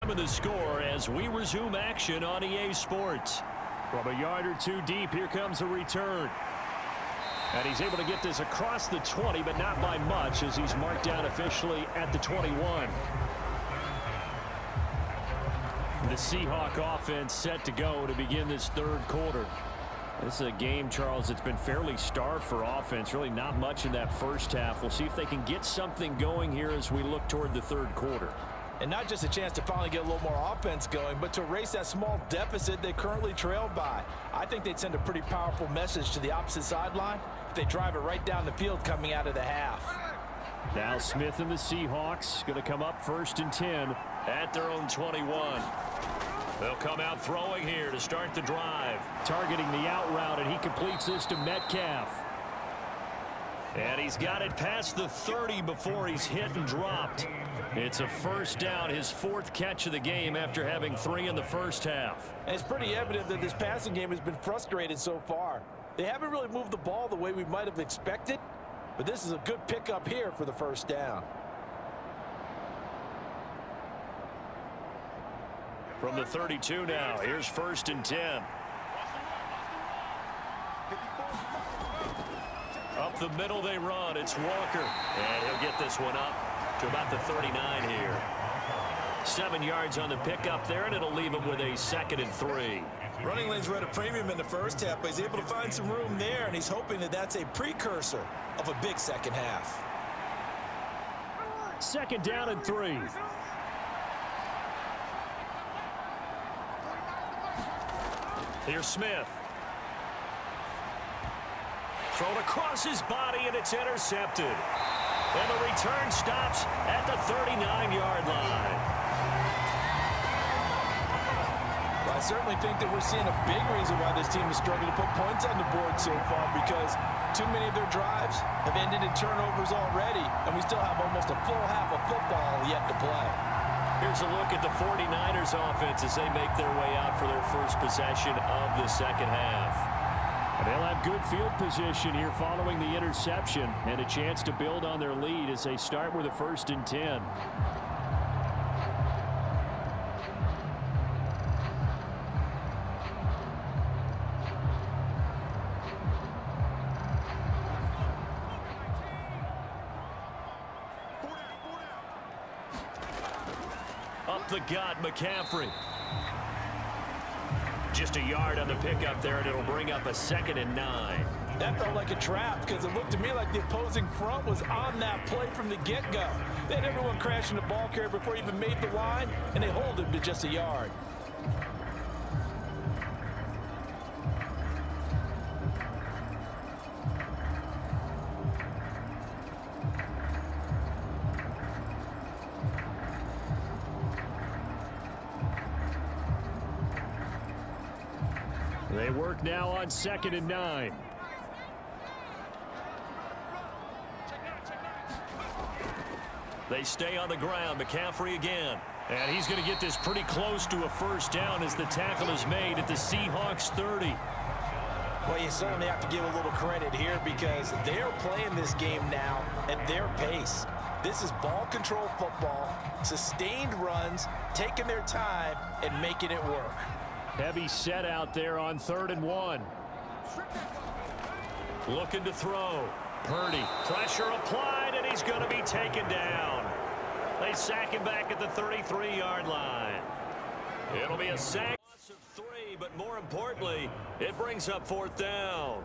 determine the score as we resume action on EA Sports. From a yard or two deep, here comes a return. And he's able to get this across the 20, but not by much as he's marked down officially at the 21. The Seahawk offense set to go to begin this third quarter. This is a game, Charles, that's been fairly starved for offense. Really not much in that first half. We'll see if they can get something going here as we look toward the third quarter. And not just a chance to finally get a little more offense going, but to erase that small deficit they currently trailed by. I think they'd send a pretty powerful message to the opposite sideline if they drive it right down the field coming out of the half. Now Smith and the Seahawks going to come up 1st and 10 at their own 21. They'll come out throwing here to start the drive. Targeting the out route, and he completes this to Metcalf. And he's got it past the 30 before he's hit and dropped. It's a first down, his 4th catch of the game after having 3 in the first half. And it's pretty evident that this passing game has been frustrated so far. They haven't really moved the ball the way we might have expected, but this is a good pickup here for the first down. From the 32 now, here's 1st and 10. Up the middle they run. It's Walker. And he'll get this one up to about the 39 here. 7 yards on the pickup there, and it'll leave him with a 2nd and 3. Running lanes were at a premium in the first half, but he's able to find some room there, and he's hoping that that's a precursor of a big second half. 2nd down and 3. Here's Smith. Thrown across his body, and it's intercepted. And the return stops at the 39-yard line. Well, I certainly think that we're seeing a big reason why this team is struggling to put points on the board so far, because too many of their drives have ended in turnovers already, and we still have almost a full half of football yet to play. Here's a look at the 49ers offense as they make their way out for their first possession of the second half. They'll have good field position here following the interception and a chance to build on their lead as they start with a 1st and 10. Up the gut, McCaffrey. Just a yard on the pickup there, and it'll bring up a 2nd and 9. That felt like a trap because it looked to me like the opposing front was on that play from the get-go. They had everyone crashing the ball carrier before he even made the line, and they hold him to just a yard. They work now on 2nd and 9. They stay on the ground. McCaffrey again. And he's going to get this pretty close to a first down as the tackle is made at the Seahawks 30. Well, you certainly have to give a little credit here because they're playing this game now at their pace. This is ball control football, sustained runs, taking their time and making it work. Heavy set out there on 3rd and 1. Looking to throw. Purdy. Pressure applied, and he's going to be taken down. They sack him back at the 33-yard line. It'll be a sack. Loss of 3, but more importantly, it brings up 4th down.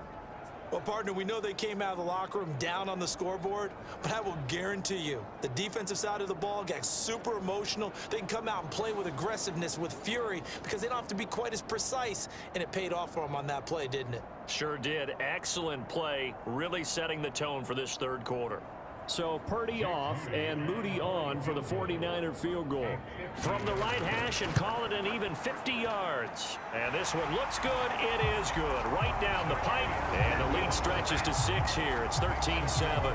Well, partner, we know they came out of the locker room down on the scoreboard, but I will guarantee you the defensive side of the ball got super emotional. They can come out and play with aggressiveness, with fury, because they don't have to be quite as precise, and it paid off for them on that play, didn't it? Sure did. Excellent play, really setting the tone for this third quarter. So Purdy off and Moody on for the 49er field goal. From the right hash and call it an even 50 yards. And this one looks good. It is good. Right down the pipe. And the lead stretches to 6 here. It's 13-7.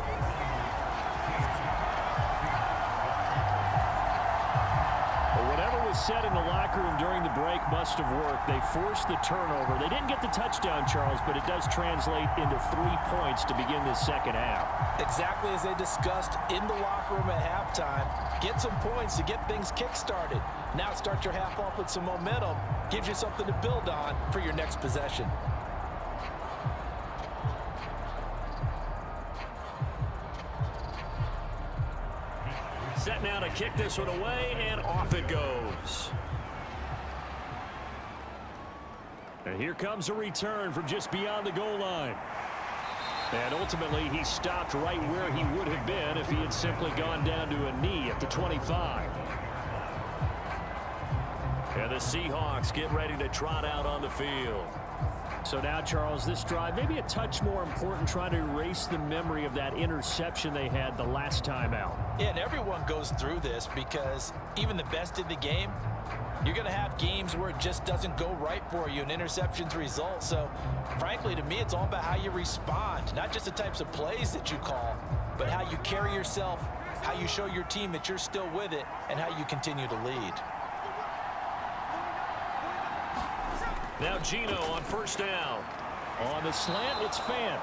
Whatever was said in the locker room during the break must have worked. They forced the turnover. They didn't get the touchdown, Charles, but it does translate into 3 points to begin this second half. Exactly as they discussed in the locker room at halftime. Get some points to get things kick-started. Now start your half off with some momentum. Gives you something to build on for your next possession. Set now to kick this one away, and off it goes. And here comes a return from just beyond the goal line. And ultimately, he stopped right where he would have been if he had simply gone down to a knee at the 25. And the Seahawks get ready to trot out on the field. So now, Charles, this drive maybe a touch more important, trying to erase the memory of that interception they had the last time out. Yeah, and everyone goes through this because even the best in the game, you're going to have games where it just doesn't go right for you, and interceptions result. So, frankly, to me, it's all about how you respond, not just the types of plays that you call, but how you carry yourself, how you show your team that you're still with it, and how you continue to lead. Now Gino on first down. On the slant, it's Fant.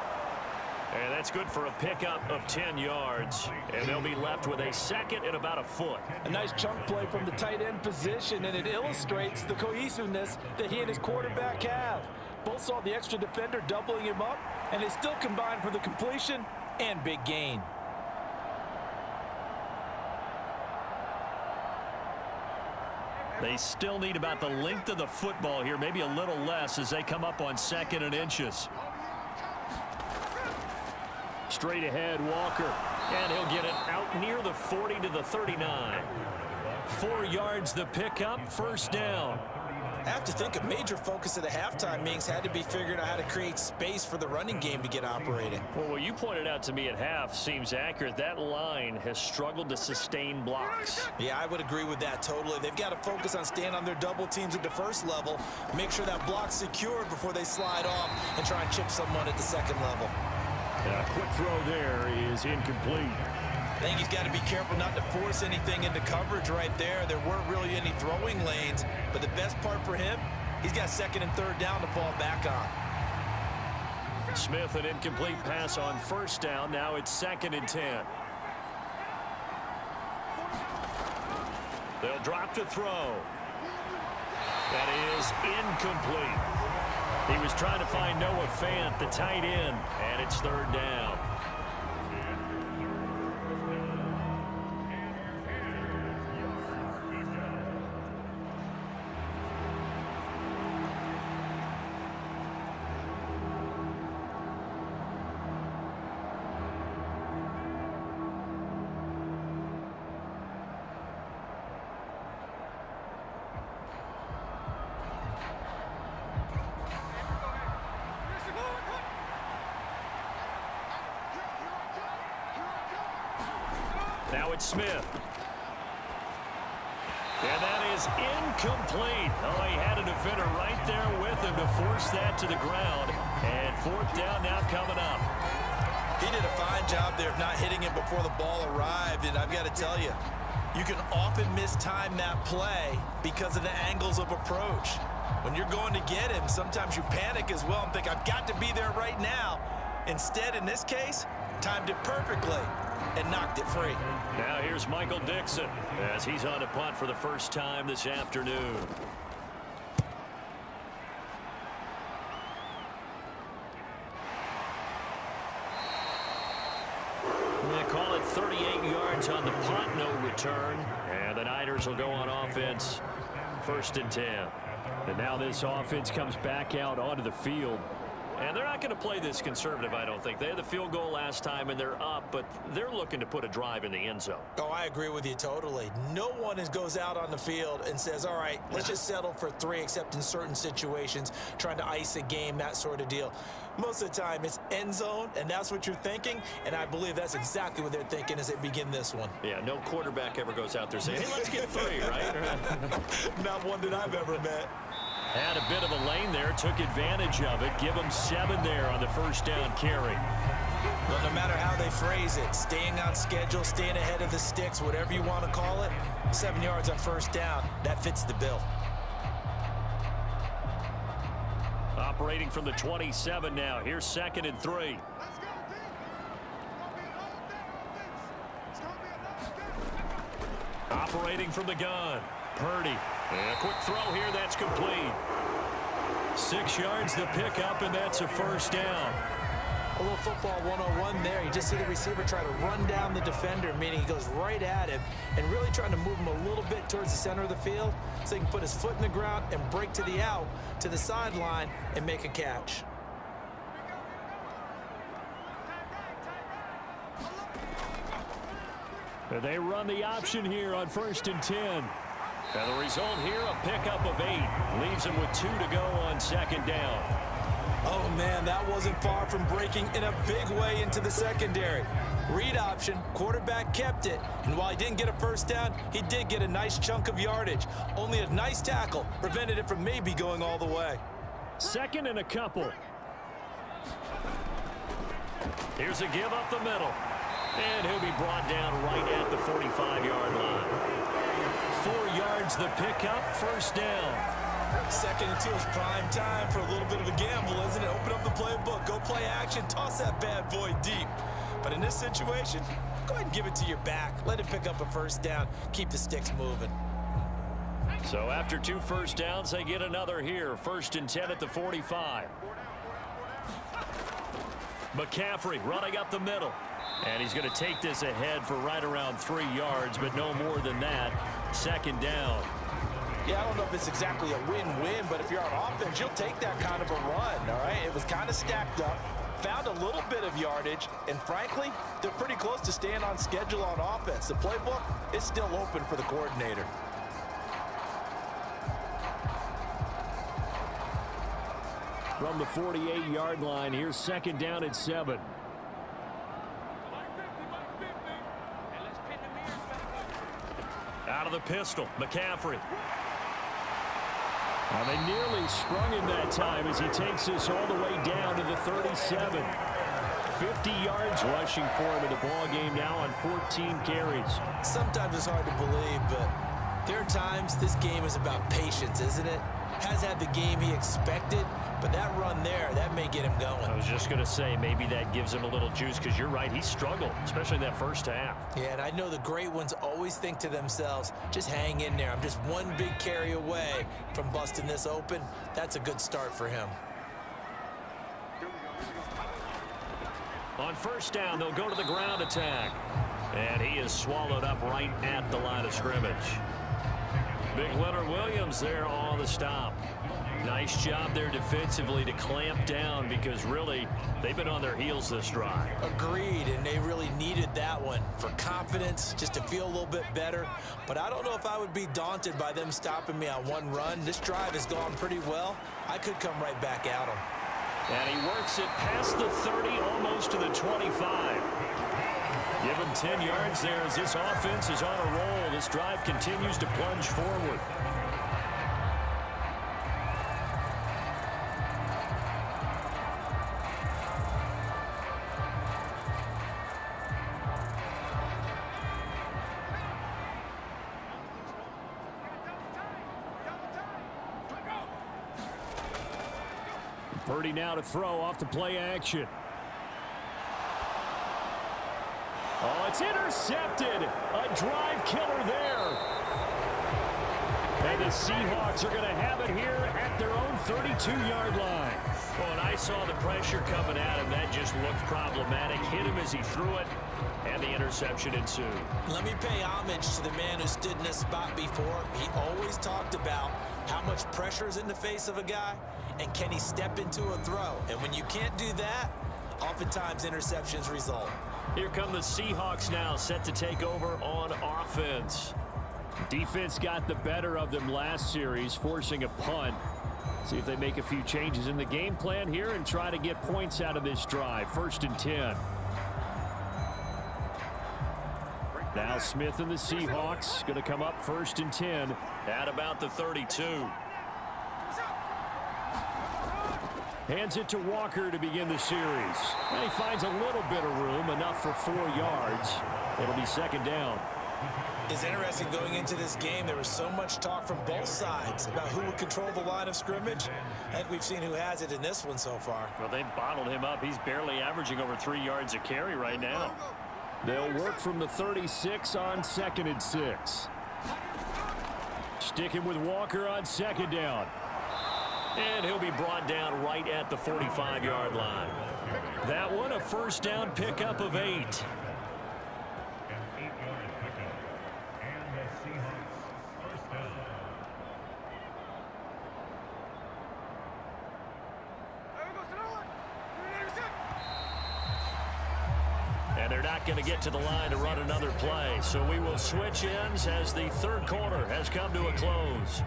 And that's good for a pickup of 10 yards. And they'll be left with a second and about a foot. A nice chunk play from the tight end position, and it illustrates the cohesiveness that he and his quarterback have. Both saw the extra defender doubling him up, and they still combined for the completion and big gain. They still need about the length of the football here, maybe a little less as they come up on 2nd and inches. Straight ahead, Walker. And he'll get it out near the 40 to the 39. 4 yards the pickup, first down. I have to think a major focus of the halftime meetings had to be figuring out how to create space for the running game to get operating. Well, what you pointed out to me at half seems accurate. That line has struggled to sustain blocks. Yeah, I would agree with that totally. They've got to focus on staying on their double teams at the first level, make sure that block's secured before they slide off and try and chip someone at the second level. A quick throw there is incomplete. I think he's got to be careful not to force anything into coverage right there. There weren't really any throwing lanes, but the best part for him, he's got 2nd and 3rd down to fall back on. Smith, an incomplete pass on first down. Now it's 2nd and 10. They'll drop to throw. That is incomplete. He was trying to find Noah Fant, the tight end, and it's 3rd down. Now it's Smith. And that is incomplete. Oh, he had a defender right there with him to force that to the ground. And 4th down now coming up. He did a fine job there of not hitting it before the ball arrived, and I've got to tell you, you can often mistime that play because of the angles of approach. When you're going to get him, sometimes you panic as well and think, I've got to be there right now. Instead, in this case, timed it perfectly and knocked it free. Now here's Michael Dixon as he's on to punt for the first time this afternoon. They call it 38 yards on the punt, no return. And the Niners will go on offense, 1st and 10. And now this offense comes back out onto the field. And they're not going to play this conservative, I don't think. They had the field goal last time, and they're up, but they're looking to put a drive in the end zone. Oh, I agree with you totally. No one goes out on the field and says, all right, let's just settle for 3, except in certain situations, trying to ice a game, that sort of deal. Most of the time, it's end zone, and that's what you're thinking, and I believe that's exactly what they're thinking as they begin this one. Yeah, no quarterback ever goes out there saying, hey, let's get 3, right? Not one that I've ever met. Had a bit of a lane there, took advantage of it. Give them 7 there on the first down carry. Well, no matter how they phrase it, staying on schedule, staying ahead of the sticks, whatever you want to call it, 7 yards on first down, that fits the bill. Operating from the 27 now. Here's 2nd and 3. Operating from the gun. Purdy. And a quick throw here. That's complete. 6 yards the pickup, and that's a first down. A little football 101 there. You just see the receiver try to run down the defender, meaning he goes right at him and really trying to move him a little bit towards the center of the field so he can put his foot in the ground and break to the out, to the sideline, and make a catch. They run the option here on 1st and 10. And the result here, a pickup of 8. Leaves him with 2 to go on 2nd down. Oh, man, that wasn't far from breaking in a big way into the secondary. Read option, quarterback kept it, and while he didn't get a first down, he did get a nice chunk of yardage. Only a nice tackle prevented it from maybe going all the way. 2nd and a couple. Here's a give up the middle. And he'll be brought down right at the 45-yard line. 4 yards the pickup, first down. 2nd and 2 is prime time for a little bit of a gamble, isn't it? Open up the playbook, go play action, toss that bad boy deep. But in this situation, go ahead and give it to your back. Let him pick up a first down. Keep the sticks moving. So after 2 first downs, they get another here. 1st and 10 at the 45. McCaffrey running up the middle. And he's going to take this ahead for right around 3 yards, but no more than that. 2nd down. Yeah, I don't know if it's exactly a win-win, but if you're on offense, you'll take that kind of a run, all right? It was kind of stacked up, found a little bit of yardage, and frankly, they're pretty close to staying on schedule on offense. The playbook is still open for the coordinator. From the 48-yard line, here's 2nd down at 7. Out of the pistol, McCaffrey. And they nearly sprung him that time as he takes this all the way down to the 37. 50 yards rushing for him in the ball game now on 14 carries. Sometimes it's hard to believe, but there are times this game is about patience, isn't it? Has had the game he expected, but that run there, that may get him going. I was just going to say, maybe that gives him a little juice, because you're right, he struggled, especially in that first half. Yeah, and I know the great ones always think to themselves, just hang in there. I'm just one big carry away from busting this open. That's a good start for him. On 1st down, they'll go to the ground attack. And he is swallowed up right at the line of scrimmage. Big Leonard Williams there on the stop. Nice job there defensively to clamp down, because really they've been on their heels this drive. Agreed, and they really needed that one for confidence, just to feel a little bit better. But I don't know if I would be daunted by them stopping me on one run. This drive has gone pretty well. I could come right back at them. And he works it past the 30, almost to the 25. Give him 10 yards there as this offense is on a roll. This drive continues to plunge forward. Purdy now to throw off the play action. Oh, it's intercepted. A drive killer there. And the Seahawks are going to have it here at their own 32-yard line. Well, and I saw the pressure coming at him. That just looked problematic. Hit him as he threw it, and the interception ensued. Let me pay homage to the man who stood in this spot before. He always talked about how much pressure is in the face of a guy, and can he step into a throw. And when you can't do that, oftentimes interceptions result. Here come the Seahawks now, set to take over on offense. Defense got the better of them last series, forcing a punt. See if they make a few changes in the game plan here and try to get points out of this drive. 1st and 10. Now Smith and the Seahawks going to come up 1st and 10 at about the 32. Hands it to Walker to begin the series. And he finds a little bit of room, enough for 4 yards. It'll be second down. It's interesting going into this game. There was so much talk from both sides about who would control the line of scrimmage. I think we've seen who has it in this one so far. Well, they bottled him up. He's barely averaging over 3 yards a carry right now. They'll work from the 36 on 2nd and 6. Sticking with Walker on 2nd down. And he'll be brought down right at the 45-yard line. That one a first down pickup of 8. And they're not going to get to the line to run another play. So we will switch ends as the third quarter has come to a close.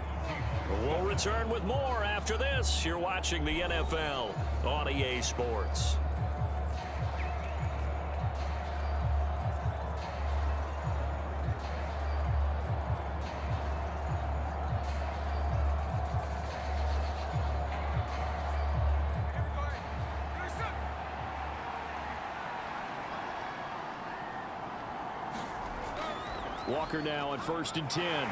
We'll return with more after this. You're watching the NFL on EA Sports. Walker now on 1st and 10.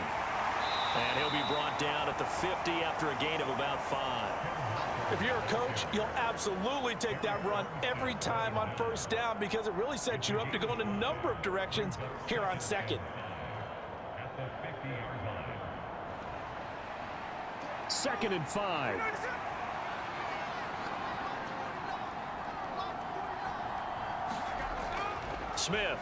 And he'll be brought down at the 50 after a gain of about 5. If you're a coach, you'll absolutely take that run every time on first down because it really sets you up to go in a number of directions here on 2nd. 2nd and 5. Smith.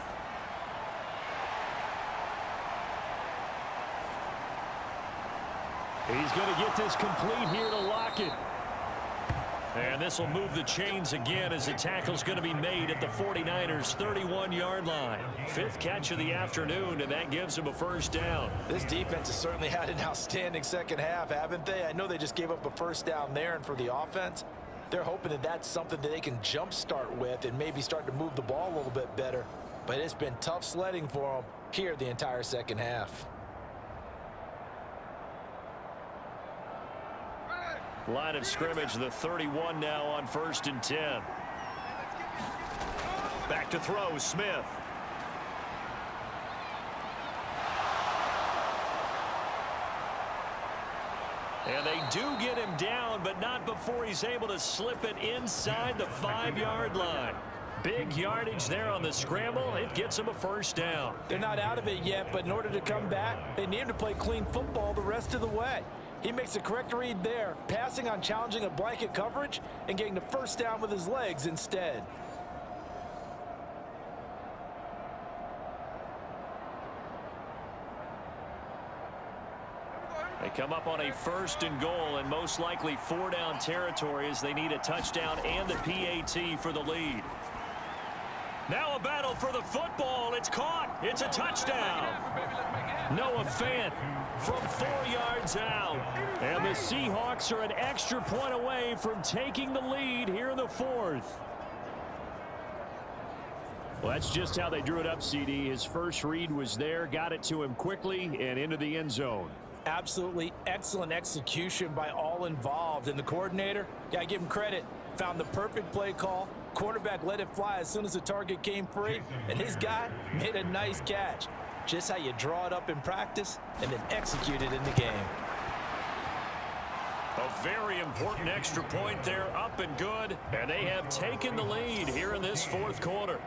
He's going to get this complete here to Lockett. And this will move the chains again as the tackle's going to be made at the 49ers' 31-yard line. 5th catch of the afternoon, and that gives him a first down. This defense has certainly had an outstanding second half, haven't they? I know they just gave up a first down there, and for the offense, they're hoping that that's something that they can jumpstart with and maybe start to move the ball a little bit better. But it's been tough sledding for them here the entire second half. Line of scrimmage, the 31 now on 1st and 10. Back to throw, Smith. And they do get him down, but not before he's able to slip it inside the 5-yard line. Big yardage there on the scramble. It gets him a first down. They're not out of it yet, but in order to come back, they need him to play clean football the rest of the way. He makes the correct read there, passing on challenging a blanket coverage and getting the first down with his legs instead. They come up on a 1st and goal and most likely 4-down territory as they need a touchdown and the PAT for the lead. Now a battle for the football. It's caught. It's a touchdown. Noah Fant from 4 yards out. And the Seahawks are an extra point away from taking the lead here in the 4th. Well, that's just how they drew it up, CD. His first read was there, got it to him quickly and into the end zone. Absolutely excellent execution by all involved. And the coordinator, gotta give him credit, found the perfect play call. Quarterback let it fly as soon as the target came free, and his guy made a nice catch. Just how you draw it up in practice and then execute it in the game. A very important extra point there, up and good, and they have taken the lead here in this 4th quarter.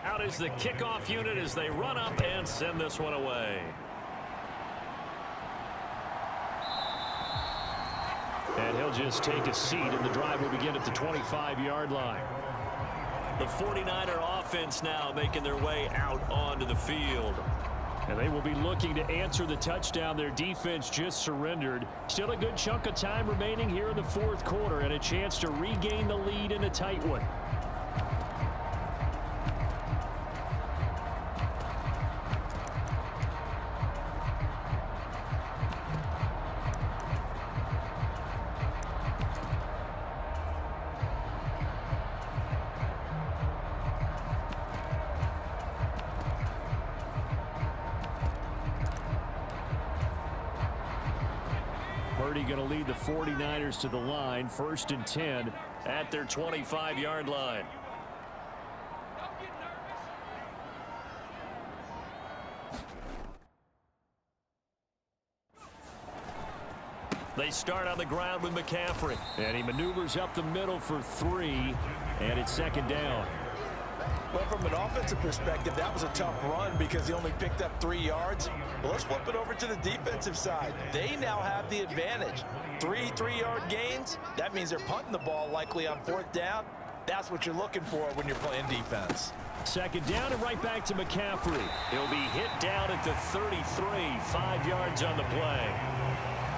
Out is the kickoff unit as they run up and send this one away. And he'll just take a seat, and the drive will begin at the 25-yard line. The 49er offense now making their way out onto the field. And they will be looking to answer the touchdown their defense just surrendered. Still a good chunk of time remaining here in the fourth quarter and a chance to regain the lead in a tight one. Purdy going to lead the 49ers to the line, 1st and 10 at their 25-yard line. They start on the ground with McCaffrey. And he maneuvers up the middle for 3, and it's 2nd down. Well, from an offensive perspective, that was a tough run because he only picked up 3 yards. Well, let's flip it over to the defensive side. They now have the advantage. 3 3-yard gains. That means they're punting the ball likely on 4th down. That's what you're looking for when you're playing defense. 2nd down and right back to McCaffrey. He'll be hit down at the 33, 5 yards on the play.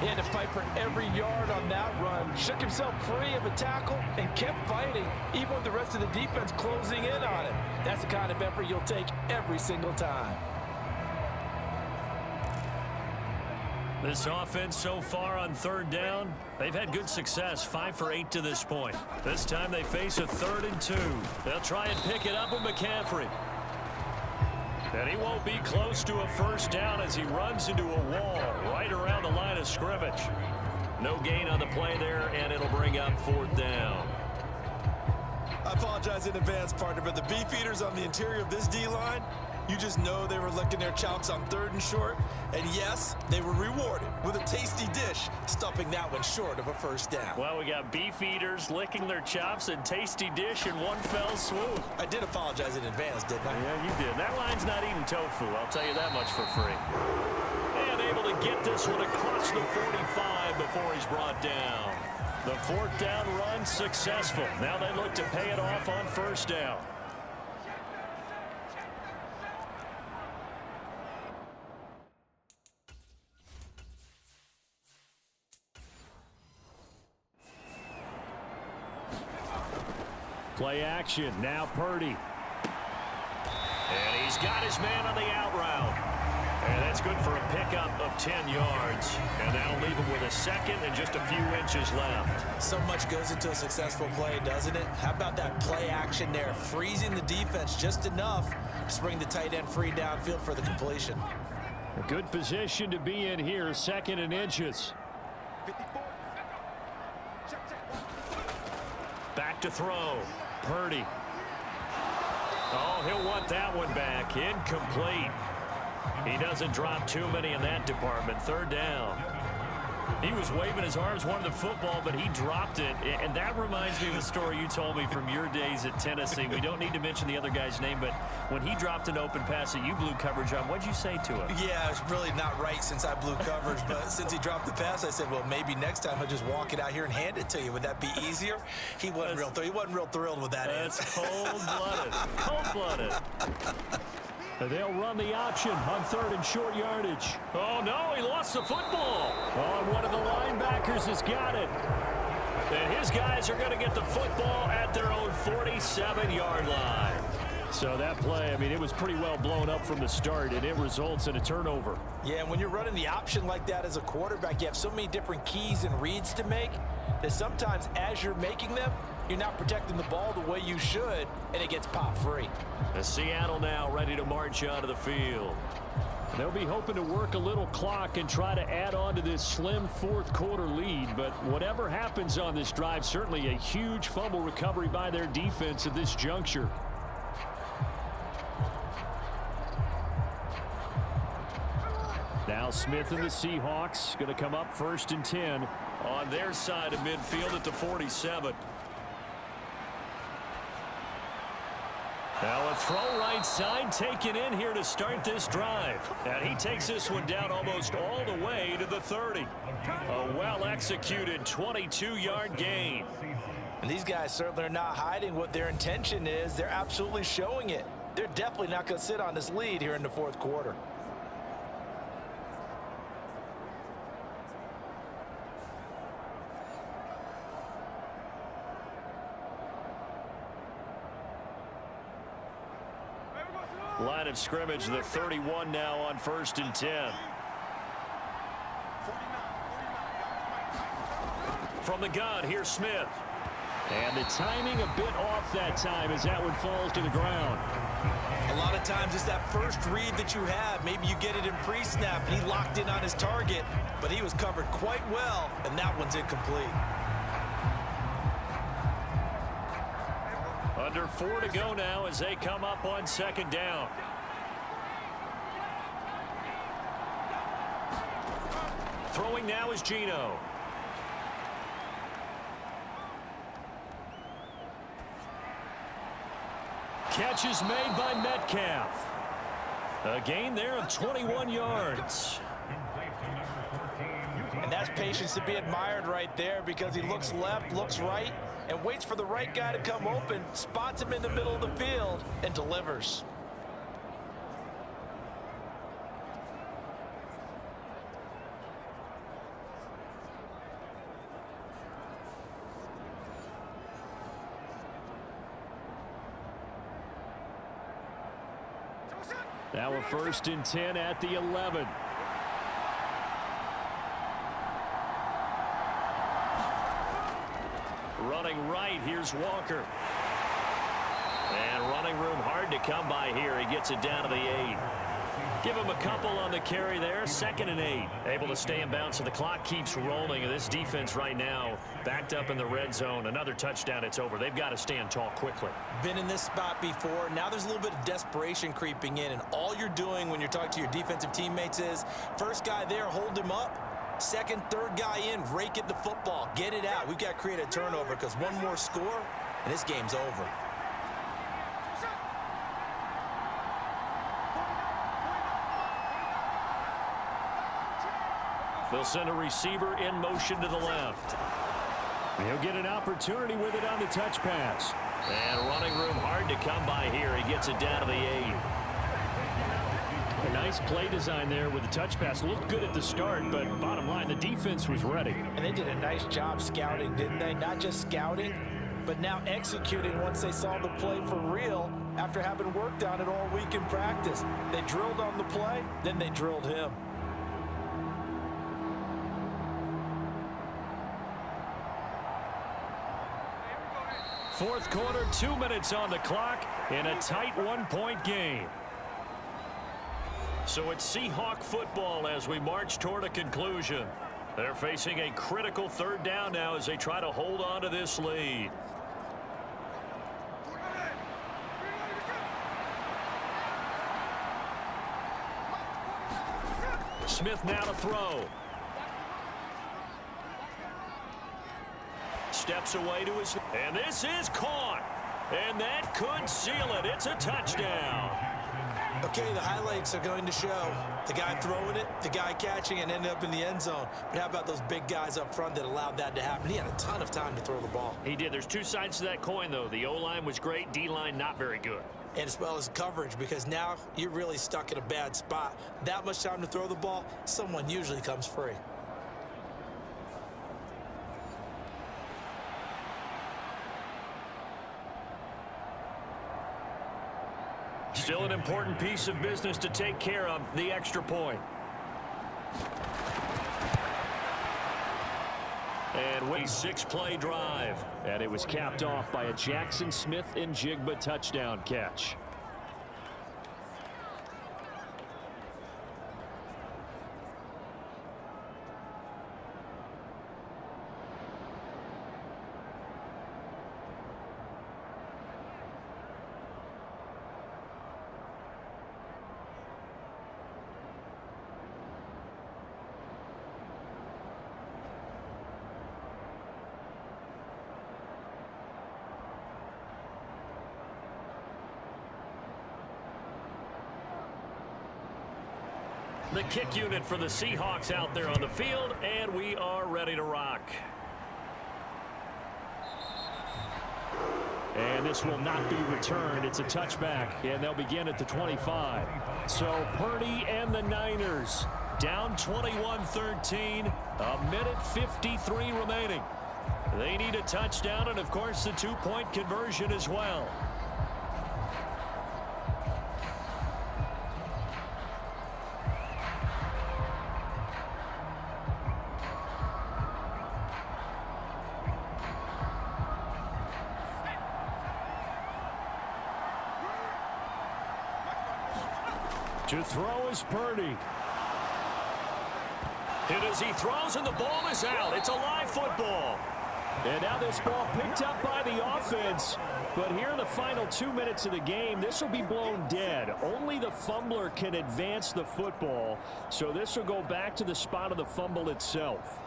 He had to fight for every yard on that run. Shook himself free of a tackle and kept fighting, even with the rest of the defense closing in on him. That's the kind of effort you'll take every single time. This offense so far on 3rd down, they've had good success, 5 for 8 to this point. This time they face a 3rd and 2. They'll try and pick it up with McCaffrey. And he won't be close to a 1st down as he runs into a wall right around the line of scrimmage. No gain on the play there, and it'll bring up 4th down. I apologize in advance, partner, but the beefeaters on the interior of this D-line, you just know they were licking their chops on 3rd and short. And yes, they were rewarded with a tasty dish, stuffing that one short of a 1st down. Well, we got beef eaters licking their chops and tasty dish in one fell swoop. I did apologize in advance, didn't I? Yeah, you did. That line's not eating tofu, I'll tell you that much for free. And able to get this one across the 45 before he's brought down. The 4th down run successful. Now they look to pay it off on 1st down. Play action. Now Purdy. And he's got his man on the out route. And that's good for a pickup of 10 yards. And that'll leave him with a 2nd and just a few inches left. So much goes into a successful play, doesn't it? How about that play action there? Freezing the defense just enough to bring the tight end free downfield for the completion. A good position to be in here, 2nd and inches. Back to throw. Purdy. Oh, he'll want that one back. Incomplete. He doesn't drop too many in that department. 3rd down. He was waving his arms, wanted the football, but he dropped it. And that reminds me of a story you told me from your days at Tennessee. We don't need to mention the other guy's name, but when he dropped an open pass that you blew coverage on, what'd you say to him? Yeah, it's really not right since I blew coverage, but since he dropped the pass, I said, well, maybe next time he'll just walk it out here and hand it to you. Would that be easier? He wasn't real thrilled with that. That's cold-blooded. Cold-blooded. They'll run the option on 3rd and short yardage. Oh, no, he lost the football. Oh, and one of the linebackers has got it. And his guys are going to get the football at their own 47-yard line. So that play, I mean, it was pretty well blown up from the start, and it results in a turnover. Yeah, when you're running the option like that as a quarterback, you have so many different keys and reads to make that sometimes as you're making them, you're not protecting the ball the way you should, and it gets pop free. The Seattle now ready to march onto the field. They'll be hoping to work a little clock and try to add on to this slim 4th quarter lead, but whatever happens on this drive, certainly a huge fumble recovery by their defense at this juncture. Now Smith and the Seahawks going to come up 1st and 10 on their side of midfield at the 47. Now throw right side taken in here to start this drive. And he takes this one down almost all the way to the 30. A well-executed 22-yard gain. And these guys certainly are not hiding what their intention is. They're absolutely showing it. They're definitely not going to sit on this lead here in the fourth quarter. Line of scrimmage, the 31 now on 1st and 10. From the gun, here's Smith. And the timing a bit off that time as that one falls to the ground. A lot of times it's that first read that you have. Maybe you get it in pre-snap and he locked in on his target, but he was covered quite well, and that one's incomplete. Under 4 to go now as they come up on 2nd down. Throwing now is Geno. Catch is made by Metcalf. A gain there of 21 yards. And that's patience to be admired right there, because he looks left, looks right, and waits for the right guy to come open, spots him in the middle of the field, and delivers. Now a 1st and 10 at the 11. Running right, here's Walker. And running room hard to come by here. He gets it down to the 8. Give him a couple on the carry there. 2nd and 8. Able to stay in bounds, so the clock keeps rolling. And this defense right now backed up in the red zone. Another touchdown, it's over. They've got to stand tall quickly. Been in this spot before. Now there's a little bit of desperation creeping in, and all you're doing when you're talking to your defensive teammates is, first guy there, hold him up. 2nd, 3rd guy in, rake at the football. Get it out. We've got to create a turnover, because one more score, and this game's over. They'll send a receiver in motion to the left. He'll get an opportunity with it on the touch pass. And running room hard to come by here. He gets it down to the 8. A nice play design there with the touch pass. Looked good at the start, but bottom line, the defense was ready. And they did a nice job scouting, didn't they? Not just scouting, but now executing once they saw the play for real after having worked on it all week in practice. They drilled on the play, then they drilled him. Fourth quarter, 2 minutes on the clock in a tight 1-point game. So it's Seahawk football as we march toward a conclusion. They're facing a critical 3rd down now as they try to hold on to this lead. Smith now to throw. Steps away to his, and this is caught, and that could seal it. It's a touchdown. Okay, the highlights are going to show the guy throwing it, the guy catching, and ended up in the end zone. But how about those big guys up front that allowed that to happen? He had a ton of time to throw the ball. He did. There's 2 sides to that coin, though. The O-line was great, D-line not very good. And as well as coverage, because now you're really stuck in a bad spot. That much time to throw the ball, someone usually comes free. Still an important piece of business to take care of, the extra point. And a 6-play drive. And it was capped off by a Jackson Smith and Jigba touchdown catch. The kick unit for the Seahawks out there on the field, and we are ready to rock. And this will not be returned. It's a touchback, and they'll begin at the 25. So Purdy and the Niners down 21-13, a minute 53 remaining. They need a touchdown and, of course, the two-point conversion as well. To throw is Purdy. Hit as he throws, and the ball is out. It's a live football. And now this ball picked up by the offense. But here in the final 2 minutes of the game, this will be blown dead. Only the fumbler can advance the football. So this will go back to the spot of the fumble itself.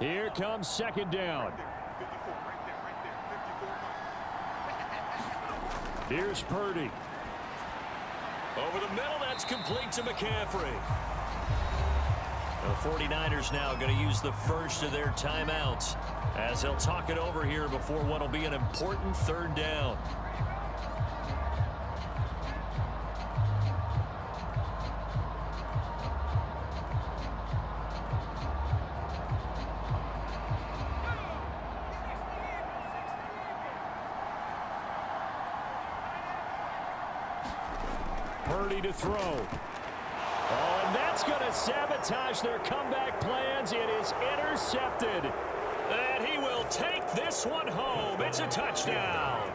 Here comes second down. Here's Purdy. Over the middle, that's complete to McCaffrey. The 49ers now going to use the first of their timeouts as they'll talk it over here before what will be an important third down. Purdy to throw. Oh, and that's going to sabotage their comeback plans. It is intercepted. And he will take this one home. It's a touchdown.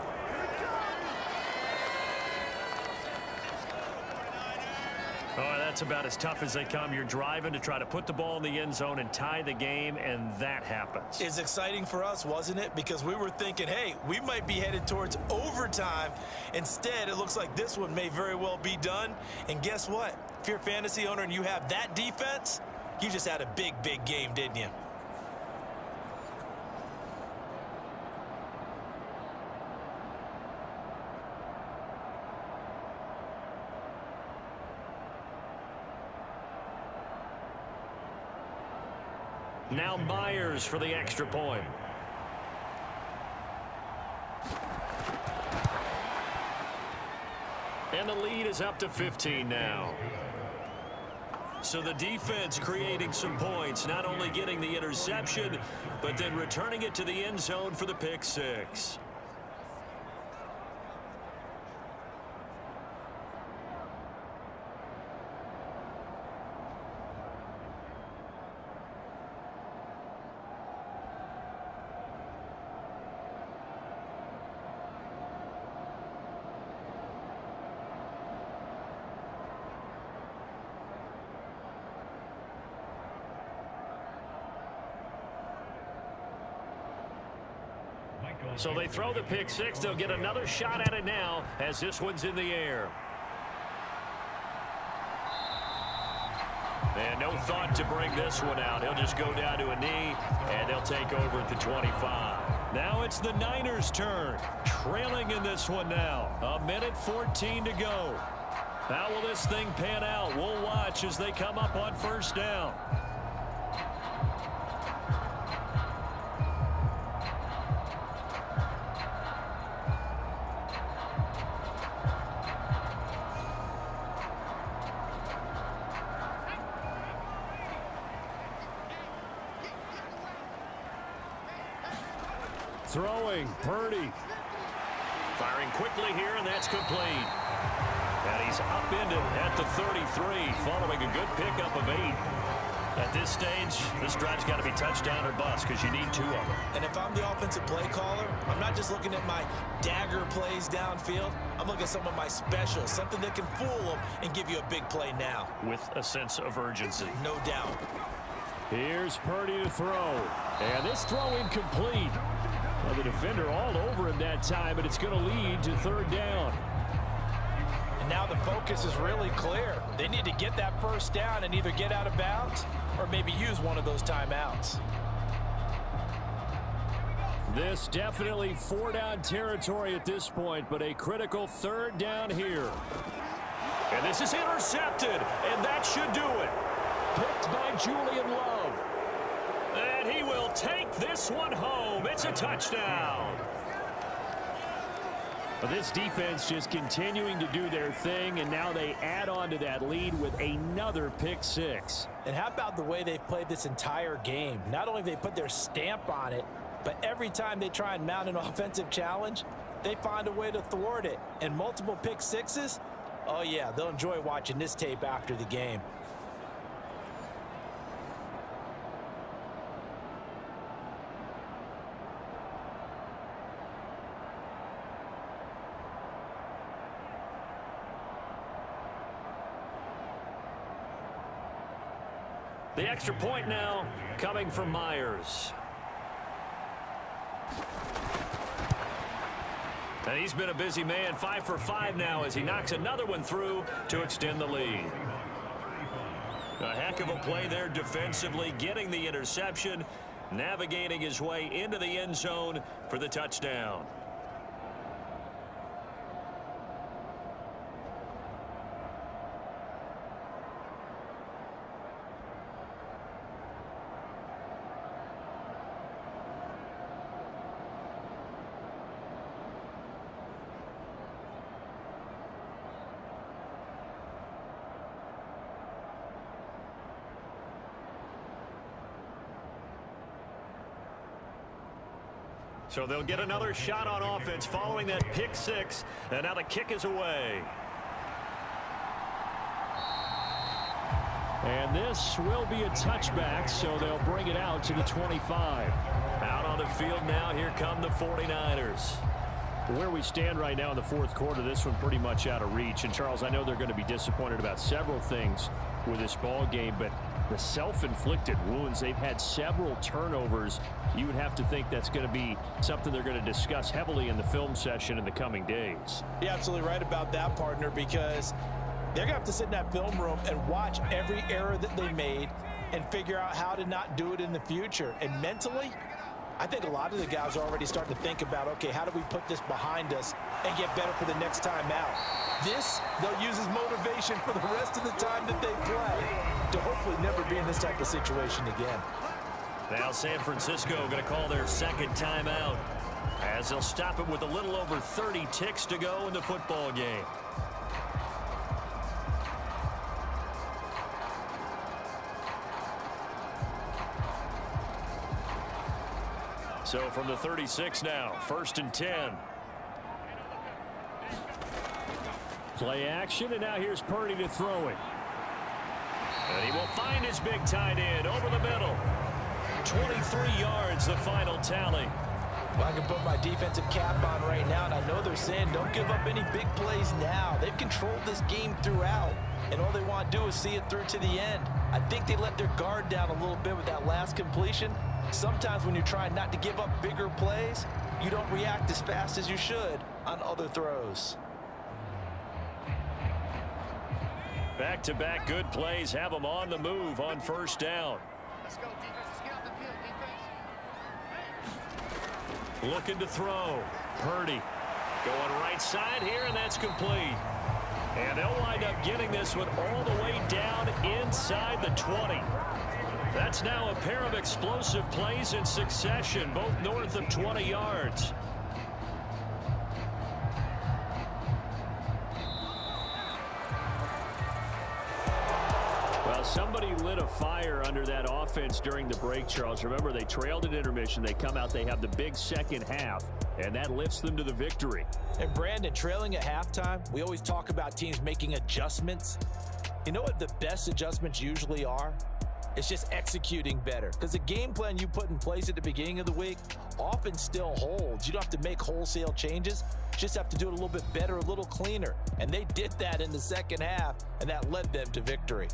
Oh, that's about as tough as they come. You're driving to try to put the ball in the end zone and tie the game, and that happens. It's exciting for us, wasn't it? Because we were thinking, hey, we might be headed towards overtime. Instead, it looks like this one may very well be done. And guess what? If you're a fantasy owner and you have that defense, you just had a big, big game, didn't you? Now Myers for the extra point. And the lead is up to 15 now. So the defense creating some points, not only getting the interception, but then returning it to the end zone for the pick six. So they throw the pick six. They'll get another shot at it now as this one's in the air. And no thought to bring this one out. He'll just go down to a knee, and they'll take over at the 25. Now it's the Niners' turn. Trailing in this one now. A minute 14 to go. How will this thing pan out? We'll watch as they come up on first down. Throwing, Purdy. Firing quickly here, and that's complete. And he's upended at the 33, following a good pickup of 8. At this stage, this drive's got to be touchdown or bust because you need 2 of them. And if I'm the offensive play caller, I'm not just looking at my dagger plays downfield. I'm looking at some of my specials, something that can fool them and give you a big play now. With a sense of urgency. No doubt. Here's Purdy to throw. And this throw incomplete. Well, the defender all over him that time, but it's going to lead to third down. And now the focus is really clear. They need to get that first down and either get out of bounds or maybe use one of those timeouts. This definitely 4-down territory at this point, but a critical third down here. And this is intercepted, and that should do it. Picked by Julian Love. And he will take this one home. It's a touchdown. Well, this defense just continuing to do their thing, and now they add on to that lead with another pick six. And how about the way they've played this entire game? Not only have they put their stamp on it, but every time they try and mount an offensive challenge, they find a way to thwart it. And multiple pick sixes, oh yeah, they'll enjoy watching this tape after the game. The extra point now coming from Myers. And he's been a busy man, 5 for 5 now as he knocks another one through to extend the lead. A heck of a play there defensively, getting the interception, navigating his way into the end zone for the touchdown. So they'll get another shot on offense following that pick six. And now the kick is away. And this will be a touchback, so they'll bring it out to the 25. Out on the field now, here come the 49ers. Where we stand right now in the fourth quarter, this one pretty much out of reach. And, Charles, I know they're going to be disappointed about several things with this ball game, but the self-inflicted wounds, they've had several turnovers. You would have to think that's going to be something they're going to discuss heavily in the film session in the coming days. You're absolutely right about that, partner, because they're going to have to sit in that film room and watch every error that they made and figure out how to not do it in the future. And mentally, I think a lot of the guys are already starting to think about, okay, how do we put this behind us and get better for the next time out? This, they'll use as motivation for the rest of the time that they play to hopefully never be in this type of situation again. Now San Francisco going to call their second timeout as they'll stop it with a little over 30 ticks to go in the football game. So from the 36 now, 1st and 10. Play action, and now here's Purdy to throw it. And he will find his big tight end over the middle. 23 yards, the final tally. Well, I can put my defensive cap on right now, and I know they're saying don't give up any big plays now. They've controlled this game throughout, and all they want to do is see it through to the end. I think they let their guard down a little bit with that last completion. Sometimes when you're trying not to give up bigger plays, you don't react as fast as you should on other throws. Back-to-back good plays have them on the move on 1st down. Let's go, defense. Let's get off the field, defense. Looking to throw. Purdy going right side here, and that's complete. And they'll wind up getting this one all the way down inside the 20. That's now a pair of explosive plays in succession, both north of 20 yards. Well, somebody lit a fire under that offense during the break, Charles. Remember, they trailed at intermission. They come out, they have the big second half, and that lifts them to the victory. And Brandon, trailing at halftime, we always talk about teams making adjustments. You know what the best adjustments usually are? It's just executing better. Because the game plan you put in place at the beginning of the week often still holds. You don't have to make wholesale changes. You just have to do it a little bit better, a little cleaner. And they did that in the second half, and that led them to victory.